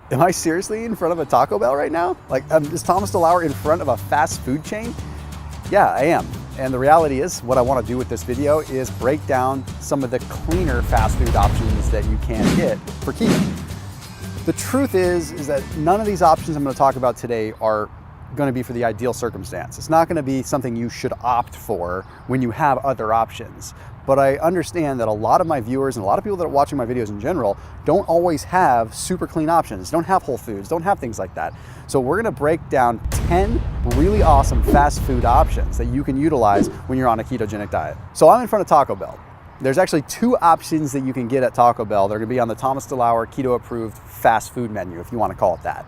Am I seriously in front of a Taco Bell right now? Like, is Thomas DeLauer in front of a fast food chain? Yeah, I am. And the reality is, what I want to do with this video is break down some of the cleaner fast food options that you can get for keto. The truth is that none of these options I'm going to talk about today are going to be for the ideal circumstance. It's not going to be something you should opt for when you have other options. But I understand that a lot of my viewers and a lot of people that are watching my videos in general don't always have super clean options, don't have Whole Foods, don't have things like that. So we're going to break down 10 really awesome fast food options that you can utilize when you're on a ketogenic diet. So I'm in front of Taco Bell. There's actually two options that you can get at Taco Bell. They're going to be on the Thomas DeLauer keto approved fast food menu, if you want to call it that.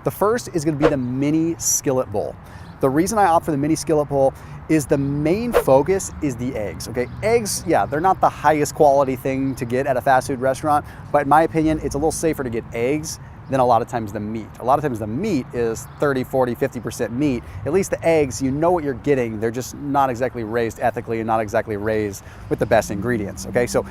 The first is going to be the mini skillet bowl. The reason I opt for the mini skillet bowl is the main focus is the eggs, okay? Eggs, yeah, they're not the highest quality thing to get at a fast food restaurant, but in my opinion, it's a little safer to get eggs than a lot of times the meat. A lot of times the meat is 30, 40, 50% meat. At least the eggs, you know what you're getting. They're just not exactly raised ethically and not exactly raised with the best ingredients, okay? So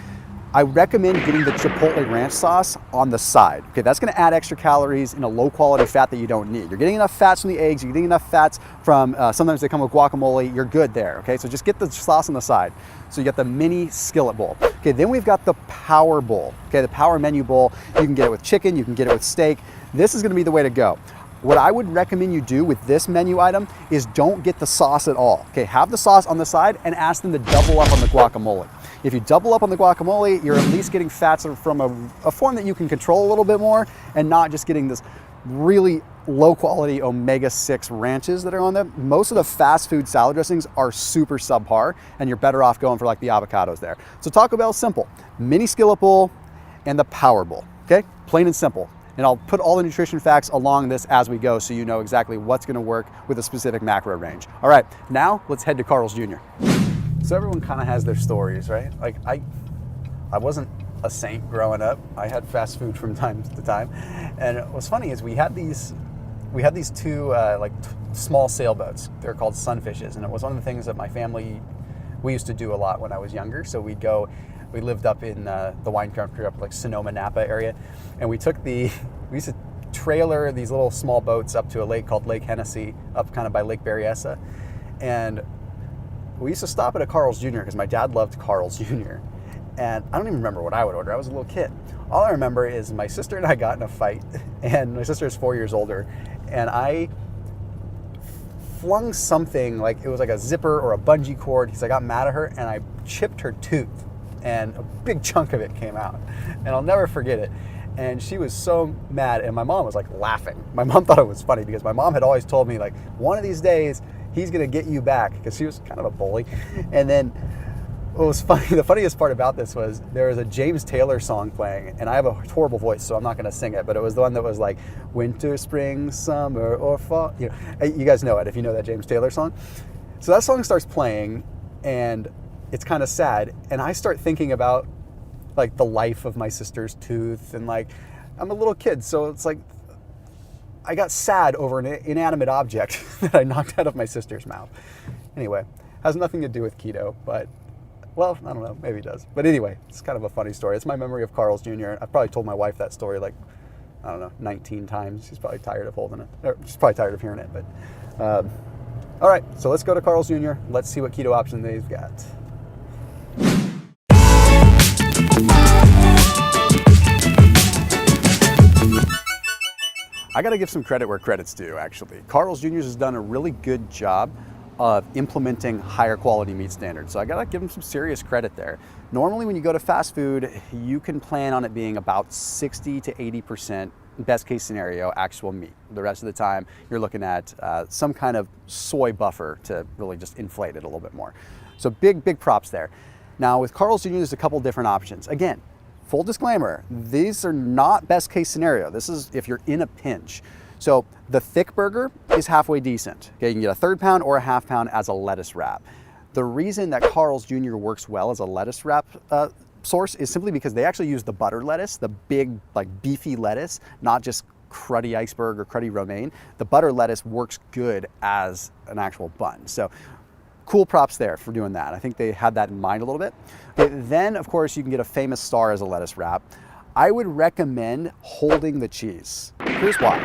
I recommend getting the Chipotle ranch sauce on the side. Okay, that's gonna add extra calories in a low quality fat that you don't need. You're getting enough fats from the eggs, you're getting enough fats from, sometimes they come with guacamole, you're good there, okay? So just get the sauce on the side. So you get the mini skillet bowl. Okay, then we've got the power bowl. Okay, the power menu bowl. You can get it with chicken, you can get it with steak. This is gonna be the way to go. What I would recommend you do with this menu item is don't get the sauce at all. Okay, have the sauce on the side and ask them to double up on the guacamole. If you double up on the guacamole, you're at least getting fats from a form that you can control a little bit more and not just getting this really low quality omega-6 ranches that are on them. Most of the fast food salad dressings are super subpar and you're better off going for like the avocados there. So Taco Bell's simple, mini skillet bowl and the power bowl, okay? Plain and simple. And I'll put all the nutrition facts along this as we go so you know exactly what's gonna work with a specific macro range. All right, now let's head to Carl's Jr. So everyone kind of has their stories, right? Like I wasn't a saint growing up. I had fast food from time to time. And what's funny is we had these two small sailboats. They're called sunfishes. And it was one of the things that my family, we used to do a lot when I was younger. So we lived up in the wine country up like Sonoma, Napa area. And we used to trailer these little small boats up to a lake called Lake Hennessy, up kind of by Lake Berryessa. And we used to stop at a Carl's Jr. because my dad loved Carl's Jr. And I don't even remember what I would order. I was a little kid. All I remember is my sister and I got in a fight, and my sister is 4 years older, and I flung something, like it was like a zipper or a bungee cord, because I got mad at her, and I chipped her tooth, and a big chunk of it came out. And I'll never forget it. And she was so mad, and my mom was like laughing. My mom thought it was funny because my mom had always told me like, one of these days, he's gonna get you back, because she was kind of a bully. And then what was funny, the funniest part about this was there was a James Taylor song playing, and I have a horrible voice, so I'm not gonna sing it, but it was the one that was like, winter, spring, summer, or fall. You know, you guys know it if you know that James Taylor song. So that song starts playing, and it's kind of sad, and I start thinking about like the life of my sister's tooth, and like, I'm a little kid, so it's like, I got sad over an inanimate object that I knocked out of my sister's mouth. Anyway, has nothing to do with keto, but, well, I don't know, maybe it does. But anyway, it's kind of a funny story. It's my memory of Carl's Jr. I've probably told my wife that story like, I don't know, 19 times. She's probably tired of holding it, or she's probably tired of hearing it, but. All right, so let's go to Carl's Jr. Let's see what keto option they've got. I gotta give some credit where credit's due, actually. Carl's Jr. has done a really good job of implementing higher quality meat standards. So I gotta give them some serious credit there. Normally when you go to fast food, you can plan on it being about 60 to 80%, best case scenario, actual meat. The rest of the time, you're looking at some kind of soy buffer to really just inflate it a little bit more. So big props there. Now with Carl's Jr., there's a couple different options. Again, full disclaimer, these are not best case scenario. This is if you're in a pinch. So the thick burger is halfway decent. Okay, you can get a 1/3 pound or a 1/2 pound as a lettuce wrap. The reason that Carl's Jr. works well as a lettuce wrap source is simply because they actually use the butter lettuce, the big, like beefy lettuce, not just cruddy iceberg or cruddy romaine. The butter lettuce works good as an actual bun. So cool props there for doing that. I think they had that in mind a little bit. Okay, then, of course, you can get a Famous Star as a lettuce wrap. I would recommend holding the cheese. Here's why.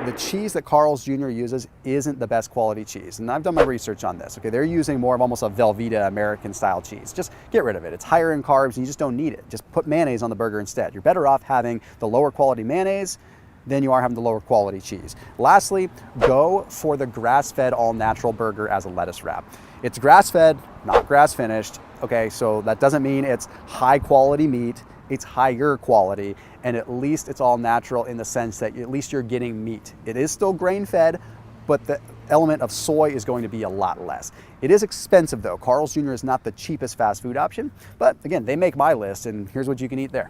The cheese that Carl's Jr. uses isn't the best quality cheese. And I've done my research on this. Okay, they're using more of almost a Velveeta American style cheese. Just get rid of it. It's higher in carbs and you just don't need it. Just put mayonnaise on the burger instead. You're better off having the lower quality mayonnaise than you are having the lower quality cheese. Lastly, go for the grass-fed all-natural burger as a lettuce wrap. It's grass-fed, not grass-finished. Okay, so that doesn't mean it's high quality meat. It's higher quality, and at least it's all natural in the sense that at least you're getting meat. It is still grain-fed, but the element of soy is going to be a lot less. It is expensive though. Carl's Jr. is not the cheapest fast food option, but again, they make my list, and here's what you can eat there.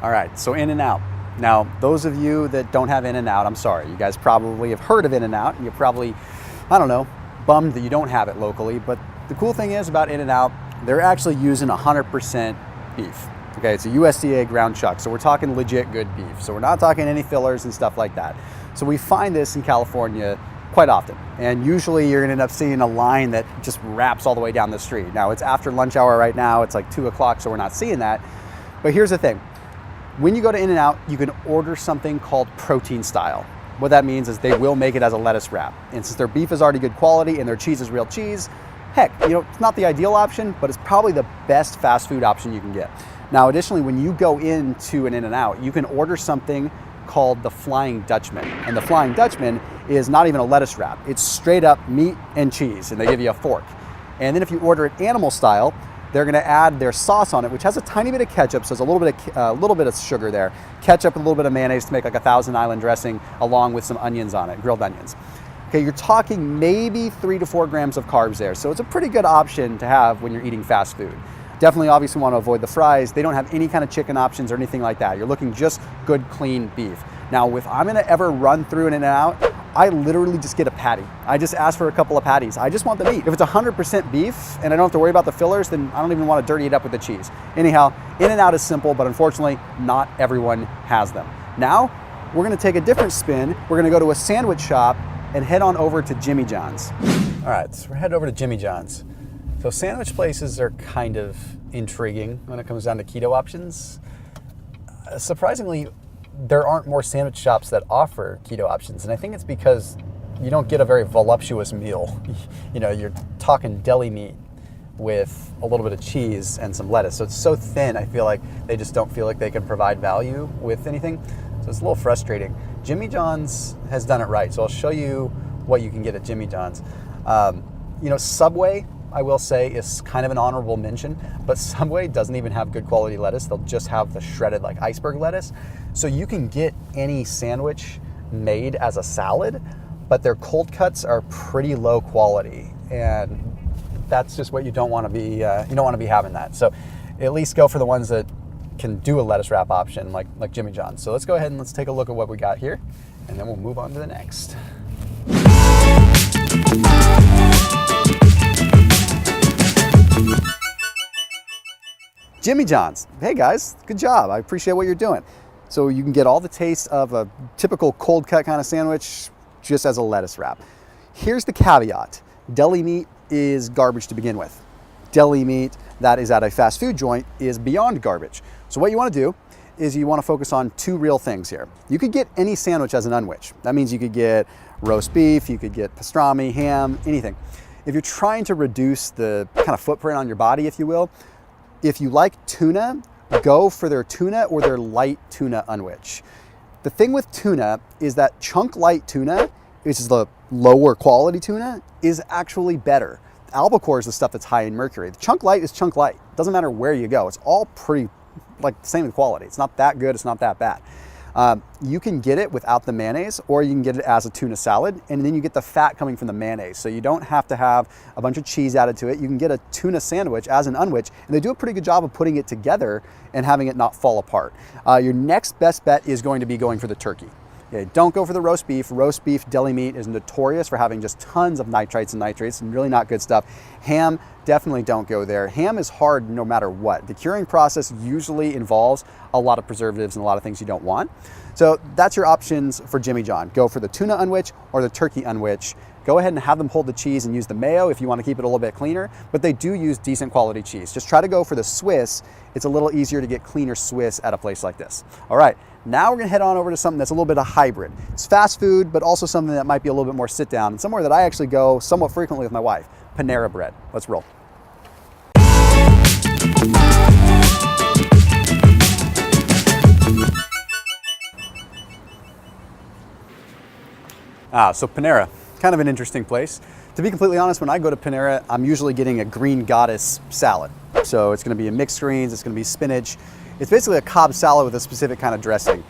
All right, so In-N-Out. Now, those of you that don't have In-N-Out, I'm sorry. You guys probably have heard of In-N-Out, and you're probably, I don't know, bummed that you don't have it locally. But the cool thing is about In-N-Out, they're actually using 100% beef. Okay, it's a USDA ground chuck, so we're talking legit good beef. So we're not talking any fillers and stuff like that. So we find this in California quite often. And usually you're gonna end up seeing a line that just wraps all the way down the street. Now, it's after lunch hour right now. It's like 2 o'clock, so we're not seeing that. But here's the thing. When you go to In-N-Out, you can order something called protein style. What that means is they will make it as a lettuce wrap. And since their beef is already good quality and their cheese is real cheese, heck, it's not the ideal option, but it's probably the best fast food option you can get. Now, additionally, when you go into an In-N-Out, you can order something called the Flying Dutchman. And the Flying Dutchman is not even a lettuce wrap. It's straight up meat and cheese, and they give you a fork. And then if you order it animal style, they're gonna add their sauce on it, which has a tiny bit of ketchup, so there's a little bit of sugar there. Ketchup, a little bit of mayonnaise to make like a Thousand Island dressing, along with some onions on it, grilled onions. Okay, you're talking maybe 3 to 4 grams of carbs there, so it's a pretty good option to have when you're eating fast food. Definitely, obviously, want to avoid the fries. They don't have any kind of chicken options or anything like that. You're looking just good, clean beef. Now, if I'm gonna ever run through an In-N-Out, I literally just get a patty. I just ask for a couple of patties. I just want the meat. If it's 100% beef and I don't have to worry about the fillers, then I don't even want to dirty it up with the cheese. Anyhow, In-N-Out is simple, but unfortunately, not everyone has them. Now, we're gonna take a different spin. We're gonna go to a sandwich shop and head on over to Jimmy John's. All right, so we're headed over to Jimmy John's. So sandwich places are kind of intriguing when it comes down to keto options. Surprisingly, there aren't more sandwich shops that offer keto options. And I think it's because you don't get a very voluptuous meal. You're talking deli meat with a little bit of cheese and some lettuce. So it's so thin, I feel like they just don't feel like they can provide value with anything. So it's a little frustrating. Jimmy John's has done it right. So I'll show you what you can get at Jimmy John's. Subway, I will say, is kind of an honorable mention, but Subway doesn't even have good quality lettuce. They'll just have the shredded like iceberg lettuce. So you can get any sandwich made as a salad, but their cold cuts are pretty low quality. And that's just what you don't want to be, you don't want to be having that. So at least go for the ones that can do a lettuce wrap option like Jimmy John's. So let's go ahead and let's take a look at what we got here, and then we'll move on to the next. Jimmy John's. Hey guys, good job. I appreciate what you're doing. So you can get all the taste of a typical cold cut kind of sandwich just as a lettuce wrap. Here's the caveat. Deli meat is garbage to begin with. Deli meat that is at a fast food joint is beyond garbage. So what you want to do is you want to focus on 2 real things here. You could get any sandwich as an unwich. That means you could get roast beef, you could get pastrami, ham, anything. If you're trying to reduce the kind of footprint on your body, if you will, if you like tuna, go for their tuna or their light tuna unwich. The thing with tuna is that chunk light tuna, which is the lower quality tuna, is actually better. Albacore is the stuff that's high in mercury. The chunk light is chunk light. It doesn't matter where you go. It's all pretty like the same quality. It's not that good, it's not that bad. You can get it without the mayonnaise, or you can get it as a tuna salad, and then you get the fat coming from the mayonnaise. So you don't have to have a bunch of cheese added to it. You can get a tuna sandwich as an unwich, and they do a pretty good job of putting it together and having it not fall apart. Your next best bet is going to be going for the turkey. Okay, don't go for the roast beef. Roast beef deli meat is notorious for having just tons of nitrites and nitrates and really not good stuff. Ham, definitely don't go there. Ham is hard no matter what. The curing process usually involves a lot of preservatives and a lot of things you don't want. So that's your options for Jimmy John. Go for the tuna unwich or the turkey unwich. Go ahead and have them hold the cheese and use the mayo if you want to keep it a little bit cleaner, but they do use decent quality cheese. Just try to go for the Swiss. It's a little easier to get cleaner Swiss at a place like this. All right, now we're gonna head on over to something that's a little bit of hybrid. It's fast food, but also something that might be a little bit more sit down, and somewhere that I actually go somewhat frequently with my wife, Panera Bread. Let's roll. So Panera, kind of an interesting place. To be completely honest, when I go to Panera, I'm usually getting a green goddess salad. So it's gonna be a mixed greens, it's gonna be spinach. It's basically a Cobb salad with a specific kind of dressing.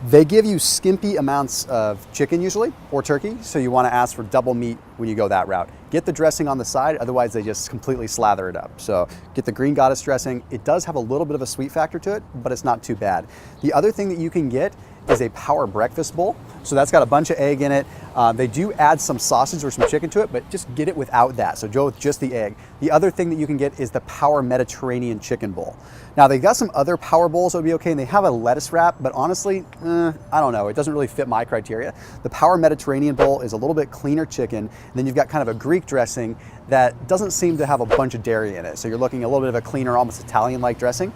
They give you skimpy amounts of chicken usually, or turkey, so you wanna ask for double meat when you go that route. Get the dressing on the side, otherwise they just completely slather it up. So get the green goddess dressing. It does have a little bit of a sweet factor to it, but it's not too bad. The other thing that you can get is a power breakfast bowl. So that's got a bunch of egg in it. They do add some sausage or some chicken to it, but just get it without that. So go with just the egg. The other thing that you can get is the Power Mediterranean chicken bowl. Now they got some other power bowls that would be okay, and they have a lettuce wrap, but honestly, I don't know. It doesn't really fit my criteria. The Power Mediterranean bowl is a little bit cleaner chicken, and then you've got kind of a Greek dressing that doesn't seem to have a bunch of dairy in it. So you're looking at a little bit of a cleaner, almost Italian-like dressing.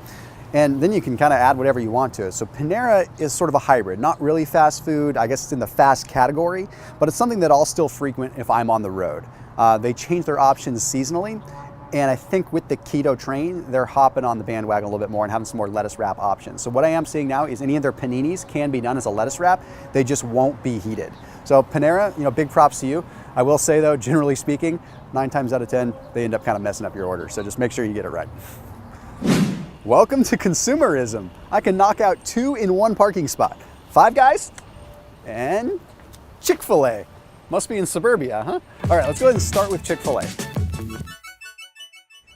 And then you can kind of add whatever you want to it. So Panera is sort of a hybrid, not really fast food. I guess it's in the fast category, but it's something that I'll still frequent if I'm on the road. They change their options seasonally. And I think with the keto train, they're hopping on the bandwagon a little bit more and having some more lettuce wrap options. So what I am seeing now is any of their paninis can be done as a lettuce wrap. They just won't be heated. So Panera, big props to you. I will say though, generally speaking, 9 times out of 10, they end up kind of messing up your order. So just make sure you get it right. Welcome to consumerism. I can knock out 2 in 1 parking spot. Five Guys and Chick-fil-A. Must be in suburbia, huh? All right, let's go ahead and start with Chick-fil-A.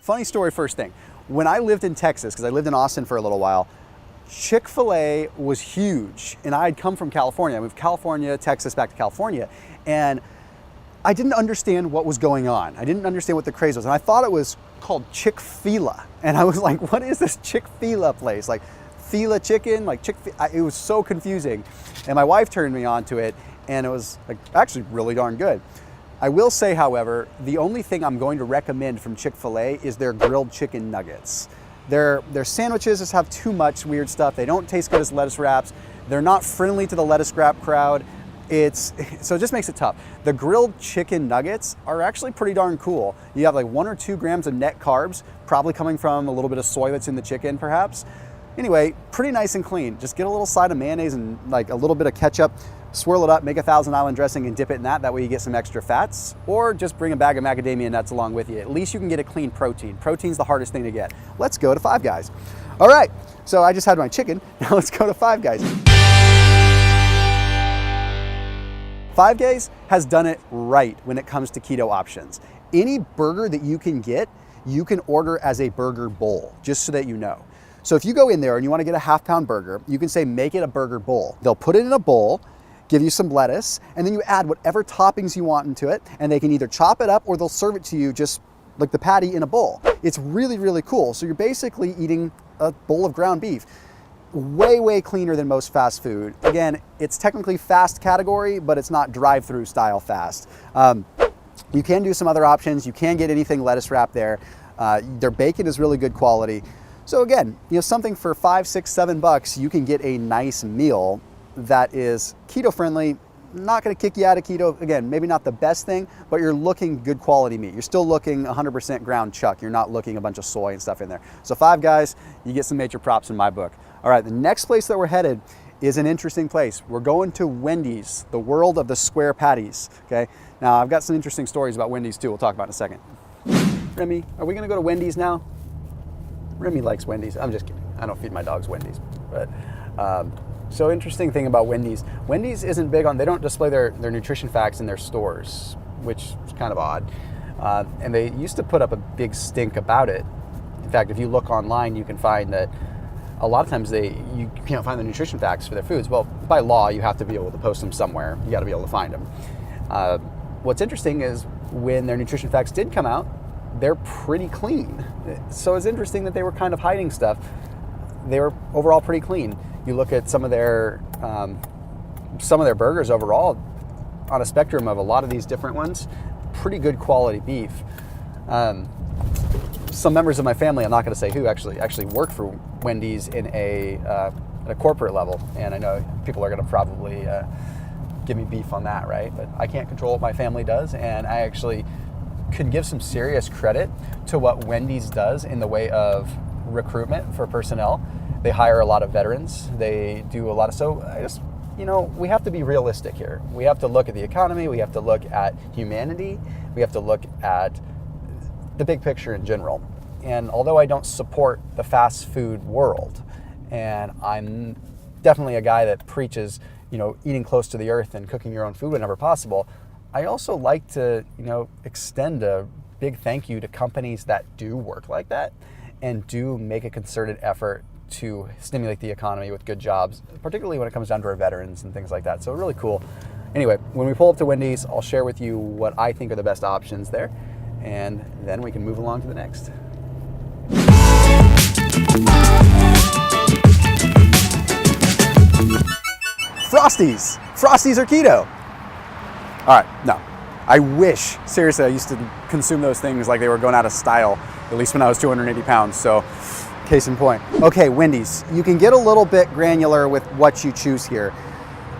Funny story first thing. When I lived in Texas, because I lived in Austin for a little while, Chick-fil-A was huge. And I had come from California. I moved California, Texas, back to California. And I didn't understand what was going on. I didn't understand what the craze was. And I thought it was called Chick-fil-A. And I was like, what is this Chick-fil-A place? Like fila chicken, like Chick-fil-A. It was so confusing. And my wife turned me on to it, and it was like actually really darn good. I will say, however, the only thing I'm going to recommend from Chick-fil-A is their grilled chicken nuggets. Their sandwiches just have too much weird stuff. They don't taste good as lettuce wraps. They're not friendly to the lettuce wrap crowd. So it just makes it tough. The grilled chicken nuggets are actually pretty darn cool. You have like 1 or 2 grams of net carbs, probably coming from a little bit of soy that's in the chicken perhaps. Anyway, pretty nice and clean. Just get a little side of mayonnaise and like a little bit of ketchup, swirl it up, make a Thousand Island dressing and dip it in that. That way you get some extra fats, or just bring a bag of macadamia nuts along with you. At least you can get a clean protein. Protein's the hardest thing to get. Let's go to Five Guys. All right, so I just had my chicken. Now let's go to Five Guys. Five Guys has done it right when it comes to keto options. Any burger that you can get, you can order as a burger bowl, just so that you know. So if you go in there and you want to get a half-pound burger, you can say, make it a burger bowl. They'll put it in a bowl, give you some lettuce, and then you add whatever toppings you want into it, and they can either chop it up or they'll serve it to you just like the patty in a bowl. It's really, really cool. So you're basically eating a bowl of ground beef. Way, way cleaner than most fast food. Again, it's technically fast category, but it's not drive-through style fast. You can do some other options. You can get anything lettuce wrap there. Their bacon is really good quality. So again, something for $5, $6, $7, you can get a nice meal that is keto friendly, not gonna kick you out of keto. Again, maybe not the best thing, but you're looking good quality meat. You're still looking 100% ground chuck. You're not looking a bunch of soy and stuff in there. So Five Guys, you get some major props in my book. All right, the next place that we're headed is an interesting place. We're going to Wendy's, the world of the square patties, okay? Now, I've got some interesting stories about Wendy's too, we'll talk about in a second. Remy, are we gonna go to Wendy's now? Remy likes Wendy's. I'm just kidding. I don't feed my dogs Wendy's. But so interesting thing about Wendy's. Wendy's isn't big on, they don't display their nutrition facts in their stores, which is kind of odd. And they used to put up a big stink about it. In fact, if you look online, you can find that a lot of times you can't find the nutrition facts for their foods. Well, by law, you have to be able to post them somewhere. You got to be able to find them. What's interesting is when their nutrition facts did come out, they're pretty clean. So it's interesting that they were kind of hiding stuff. They were overall pretty clean. You look at some of their burgers overall, on a spectrum of a lot of these different ones, pretty good quality beef. Some members of my family, I'm not going to say who, actually work for Wendy's in at a corporate level, and I know people are going to probably give me beef on that, right? But I can't control what my family does, and I actually could give some serious credit to what Wendy's does in the way of recruitment for personnel. They hire a lot of veterans. They do a lot of, so I just, we have to be realistic here. We have to look at the economy. We have to look at humanity. We have to look at the big picture in general. And although I don't support the fast food world, and I'm definitely a guy that preaches, eating close to the earth and cooking your own food whenever possible, I also like to, extend a big thank you to companies that do work like that and do make a concerted effort to stimulate the economy with good jobs, particularly when it comes down to our veterans and things like that. So really cool. Anyway, when we pull up to Wendy's, I'll share with you what I think are the best options there, and then we can move along to the next. Frosties. Frosties are keto. All right, no. I wish, seriously, I used to consume those things like they were going out of style, at least when I was 280 pounds, so case in point. Okay, Wendy's. You can get a little bit granular with what you choose here.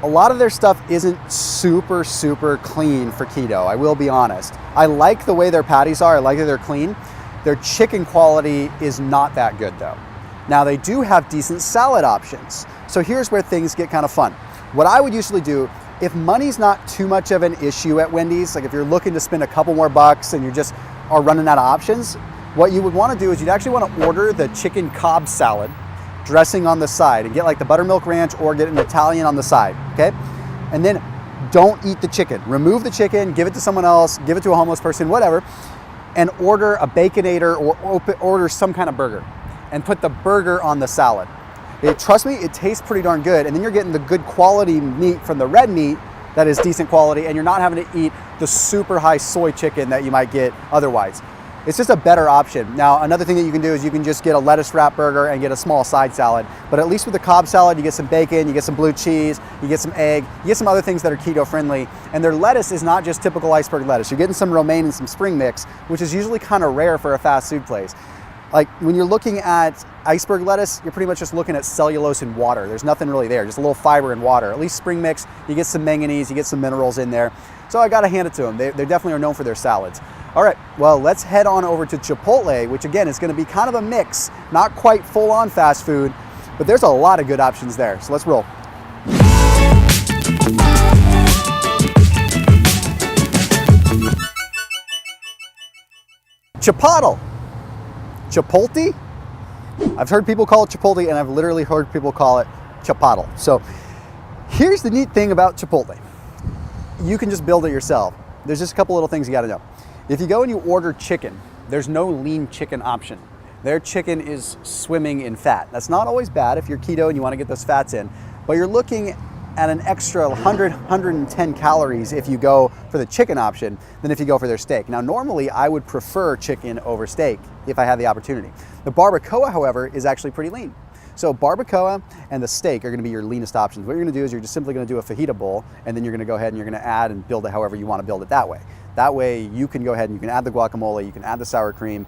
A lot of their stuff isn't super clean for keto, I will be honest. I like the way their patties are, I like that they're clean. Their chicken quality is not that good though. Now they do have decent salad options. So here's where things get kind of fun. What I would usually do, if money's not too much of an issue at Wendy's, like if you're looking to spend a couple more bucks and you just are running out of options, what you would want to do is you'd actually want to order the chicken Cobb salad, dressing on the side, and get like the buttermilk ranch or get an Italian on the side, okay? And then don't eat the chicken. Remove the chicken, give it to someone else, give it to a homeless person, whatever, and order a Baconator or order some kind of burger and put the burger on the salad. Trust me, it tastes pretty darn good, and then you're getting the good quality meat from the red meat that is decent quality, and you're not having to eat the super high soy chicken that you might get otherwise. It's just a better option. Now, another thing that you can do is you can just get a lettuce wrap burger and get a small side salad, but at least with the Cobb salad, you get some bacon, you get some blue cheese, you get some egg, you get some other things that are keto friendly, and their lettuce is not just typical iceberg lettuce. You're getting some romaine and some spring mix, which is usually kind of rare for a fast food place. Like when you're looking at iceberg lettuce, you're pretty much just looking at cellulose and water. There's nothing really there, just a little fiber and water. At least spring mix, you get some manganese, you get some minerals in there. So I gotta hand it to them. They definitely are known for their salads. All right, well, let's head on over to Chipotle, which again is gonna be kind of a mix, not quite full on fast food, but there's a lot of good options there. So let's roll. Chipotle. Chipotle? I've heard people call it Chipotle, and I've literally heard people call it Chipotle. So here's the neat thing about Chipotle. You can just build it yourself. There's just a couple little things you gotta know. If you go and you order chicken, there's no lean chicken option. Their chicken is swimming in fat. That's not always bad if you're keto and you wanna get those fats in, but you're looking at an extra 100, 110 calories if you go for the chicken option than if you go for their steak. Now, normally I would prefer chicken over steak if I had the opportunity. The barbacoa, however, is actually pretty lean. So barbacoa and the steak are gonna be your leanest options. What you're gonna do is you're just simply gonna do a fajita bowl, and then you're gonna go ahead and you're gonna add and build it however you wanna build it that way. That way you can go ahead and you can add the guacamole, you can add the sour cream,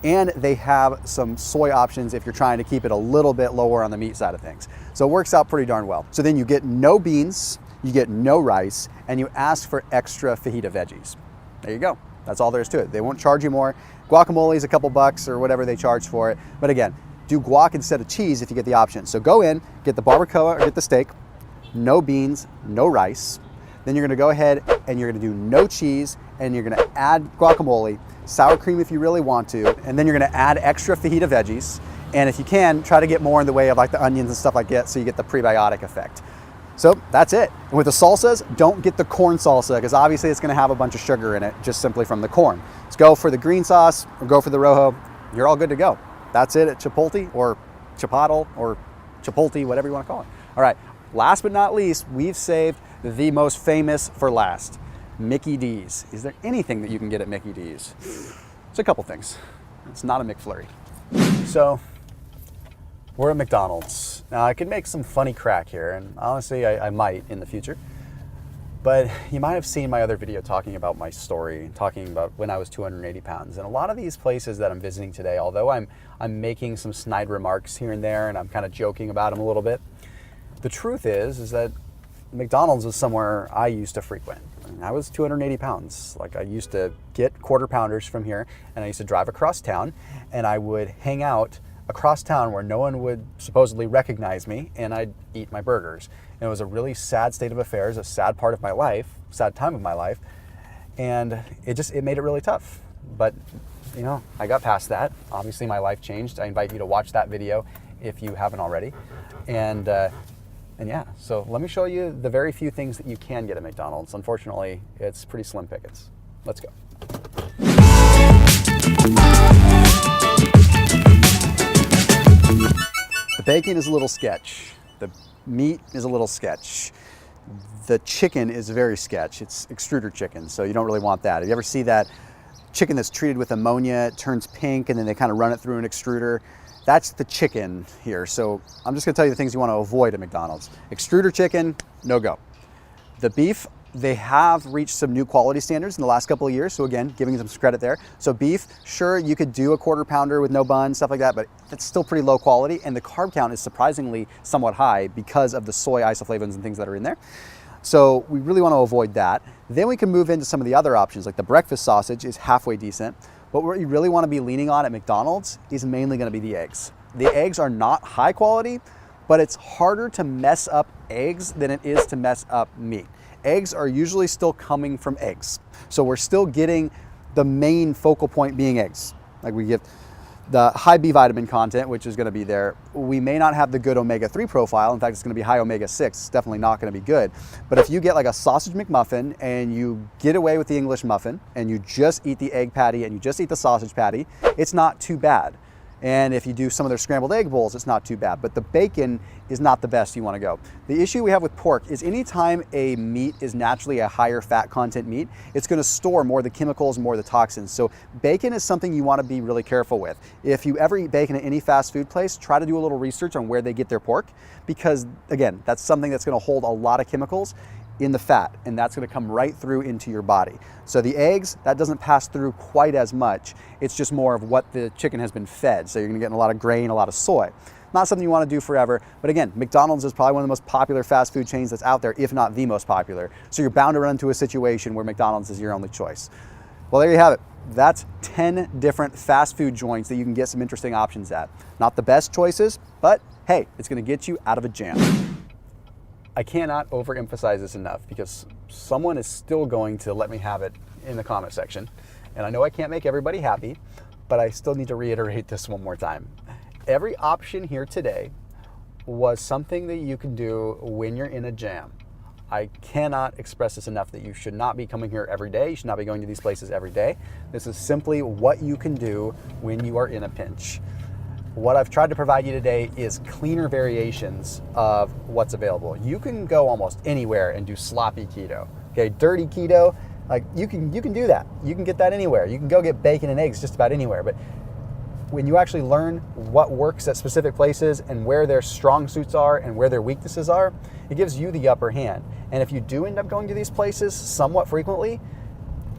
and they have some soy options if you're trying to keep it a little bit lower on the meat side of things. So it works out pretty darn well. So then you get no beans, you get no rice, and you ask for extra fajita veggies. There you go. That's all there is to it. They won't charge you more. Guacamole is a couple bucks or whatever they charge for it. But again, do guac instead of cheese if you get the option. So go in, get the barbacoa or get the steak, no beans, no rice. Then you're gonna go ahead and you're gonna do no cheese, and you're gonna add guacamole, sour cream if you really want to, and then you're gonna add extra fajita veggies. And if you can, try to get more in the way of like the onions and stuff like that so you get the prebiotic effect. So that's it. And with the salsas, don't get the corn salsa because obviously it's gonna have a bunch of sugar in it just simply from the corn. Let's go for the green sauce or go for the rojo. You're all good to go. That's it at Chipotle or Chipotle or Chipotle, whatever you wanna call it. All right, last but not least, we've saved the most famous for last, Mickey D's. Is there anything that you can get at Mickey D's? a couple things. It's not a McFlurry. So we're at McDonald's. Now I could make some funny crack here, and honestly I might in the future. But you might have seen my other video talking about my story, talking about when I was 280 pounds. And a lot of these places that I'm visiting today, although I'm making some snide remarks here and there, and I'm kind of joking about them a little bit, the truth is that McDonald's was somewhere I used to frequent. And I was 280 pounds. Like, I used to get quarter pounders from here, and I used to drive across town, and I would hang out across town where no one would supposedly recognize me, and I'd eat my burgers. And it was a really sad state of affairs, a sad part of my life, sad time of my life, and it made it really tough. But you know, I got past that. Obviously my life changed. I invite you to watch that video if you haven't already. And yeah, so let me show you the very few things that you can get at McDonald's. Unfortunately, it's pretty slim pickings. Let's go. The bacon is a little sketch. The meat is a little sketch. The chicken is very sketch. It's extruder chicken, so you don't really want that. If you ever see that chicken that's treated with ammonia, it turns pink, and then they kind of run it through an extruder, that's the chicken here. So I'm just gonna tell you the things you want to avoid at McDonald's. Extruder chicken, no go. The beef, they have reached some new quality standards in the last couple of years. So again, giving them some credit there. So beef, sure, you could do a quarter pounder with no bun, stuff like that, but it's still pretty low quality. And the carb count is surprisingly somewhat high because of the soy isoflavones and things that are in there. So we really want to avoid that. Then we can move into some of the other options, like the breakfast sausage is halfway decent. But what you really want to be leaning on at McDonald's is mainly going to be the eggs. The eggs are not high quality, but it's harder to mess up eggs than it is to mess up meat. Eggs are usually still coming from eggs. So we're still getting the main focal point being eggs. Like, we get the high B vitamin content, which is going to be there. We may not have the good omega-3 profile. In fact, it's going to be high omega-6. It's definitely not going to be good. But if you get like a sausage McMuffin and you get away with the English muffin and you just eat the egg patty and you just eat the sausage patty, it's not too bad. And if you do some of their scrambled egg bowls, it's not too bad. But the bacon is not the best you want to go. The issue we have with pork is anytime a meat is naturally a higher fat content meat, it's going to store more of the chemicals, more of the toxins. So bacon is something you want to be really careful with. If you ever eat bacon at any fast food place, try to do a little research on where they get their pork, because again, that's something that's going to hold a lot of chemicals in the fat, and that's going to come right through into your body. So the eggs, that doesn't pass through quite as much. It's just more of what the chicken has been fed. So you're going to get a lot of grain, a lot of soy. Not something you want to do forever, but again, McDonald's is probably one of the most popular fast food chains that's out there, if not the most popular. So you're bound to run into a situation where McDonald's is your only choice. Well, there you have it. That's 10 different fast food joints that you can get some interesting options at. Not the best choices, but hey, it's going to get you out of a jam. I cannot overemphasize this enough, because someone is still going to let me have it in the comment section. And I know I can't make everybody happy, but I still need to reiterate this one more time. Every option here today was something that you can do when you're in a jam. I cannot express this enough, that you should not be coming here every day. You should not be going to these places every day. This is simply what you can do when you are in a pinch. What I've tried to provide you today is cleaner variations of what's available. You can go almost anywhere and do sloppy keto. Okay, dirty keto, like you can do that. You can get that anywhere. You can go get bacon and eggs just about anywhere. But when you actually learn what works at specific places and where their strong suits are and where their weaknesses are, it gives you the upper hand. And if you do end up going to these places somewhat frequently,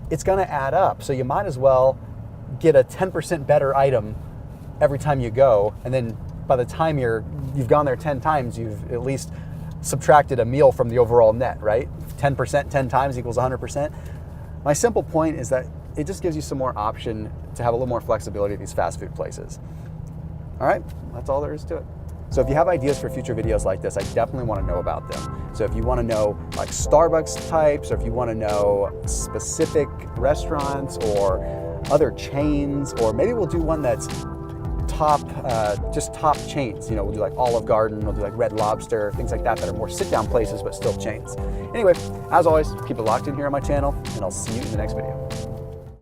it's going to add up. So you might as well get a 10% better item every time you go, and then by the time you've gone there 10 times, you've at least subtracted a meal from the overall net, right? 10%, 10 times equals 100%. My simple point is that it just gives you some more option to have a little more flexibility at these fast food places. All right, that's all there is to it. So if you have ideas for future videos like this, I definitely want to know about them. So if you want to know like Starbucks types, or if you want to know specific restaurants or other chains, or maybe we'll do one that's just top chains. You know, we'll do like Olive Garden, we'll do like Red Lobster, things like that are more sit-down places but still chains. Anyway, as always, keep it locked in here on my channel, and I'll see you in the next video.